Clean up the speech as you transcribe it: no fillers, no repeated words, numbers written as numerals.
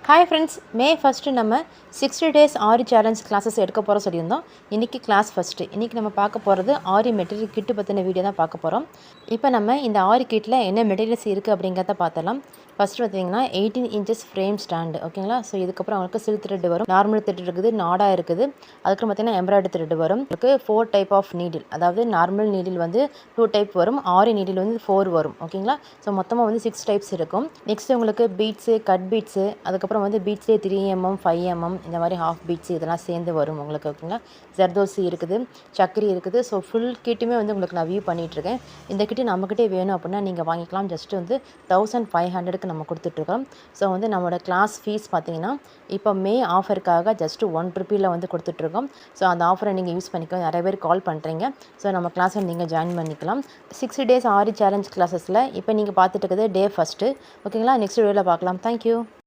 Hi friends, May first நம்ம 60 days ஆரி challenge classes எடுக்க போகிறோம் சொல்லியிருந்தோம். இன்றைக்கி கிளாஸ் ஃபஸ்ட்டு. இன்றைக்கி நம்ம பார்க்க போகிறது ஆரி மெட்டீரியல் கிட்டு பற்றின வீடியோ தான் பார்க்க போகிறோம். இப்போ நம்ம இந்த ஆரி கிட்டில் என்ன மெட்டீரியல்ஸ் இருக்குது அப்படிங்கிறத பார்த்தலாம். ஃபஸ்ட்டு பார்த்தீங்கன்னா 18 இன்ச்சஸ் ஃப்ரேம் ஸ்டாண்டு, ஓகேங்களா. ஸோ இதுக்கப்புறம் அவங்களுக்கு சில்க் த்ரெட் வரும், நார்மல் த்ரெட் இருக்குது, நாடாக இருக்குது. அதுக்கப்புறம் பார்த்தீங்கன்னா எம்ப்ராய்டரி த்ரெட் வரும். உங்களுக்கு 4 டைப் ஆஃப் நீடில், அதாவது நார்மல் நீடில் வந்து 2 டைப் வரும், ஆரி நீடில் வந்து 4 வரும், ஓகேங்களா. ஸோ மொத்தமாக வந்து 6 டைப்ஸ் இருக்கும். நெக்ஸ்ட் உங்களுக்கு பீட்ஸு, கட் பீட்ஸு, அதுக்கப்புறம் வந்து பீட்ஸ்லேயே 3mm 5mm இந்த மாதிரி ஹாஃப் பீட்ஸு இதெல்லாம் சேர்ந்து வரும் உங்களுக்கு, ஓகேங்களா. ஜர்தோசி இருக்குது, சக்கரி இருக்குது. ஸோ ஃபுல் கிட்டுமே வந்து உங்களுக்கு நான் வியூ பண்ணிகிட்ருக்கேன். இந்த கிட்டு நம்மக்கிட்டே வேணும் அப்படின்னா நீங்கள் வாங்கிக்கலாம். ஜஸ்ட் வந்து 1500க்கு நம்ம கொடுத்துட்ருக்கோம். ஸோ வந்து நம்மளோட கிளாஸ் ஃபீஸ் பார்த்தீங்கன்னா இப்போ மே ஆஃபருக்காக ஜஸ்ட் 1 ரூபீயில் வந்து கொடுத்துட்ருக்கோம். ஸோ அந்த ஆஃபரை நீங்கள் யூஸ் பண்ணிக்கலாம். நிறைய பேர் கால் பண்ணுறீங்க. ஸோ நம்ம கிளாஸில் நீங்கள் ஜாயின் பண்ணிக்கலாம். 60 டேஸ் ஆரி சேலஞ்ச் கிளாஸஸில் இப்போ நீங்கள் பார்த்துட்டு இருக்குது டே ஃபஸ்ட்டு, ஓகேங்களா. நெக்ஸ்ட் வீடியோவில் பார்க்கலாம். தேங்க்யூ.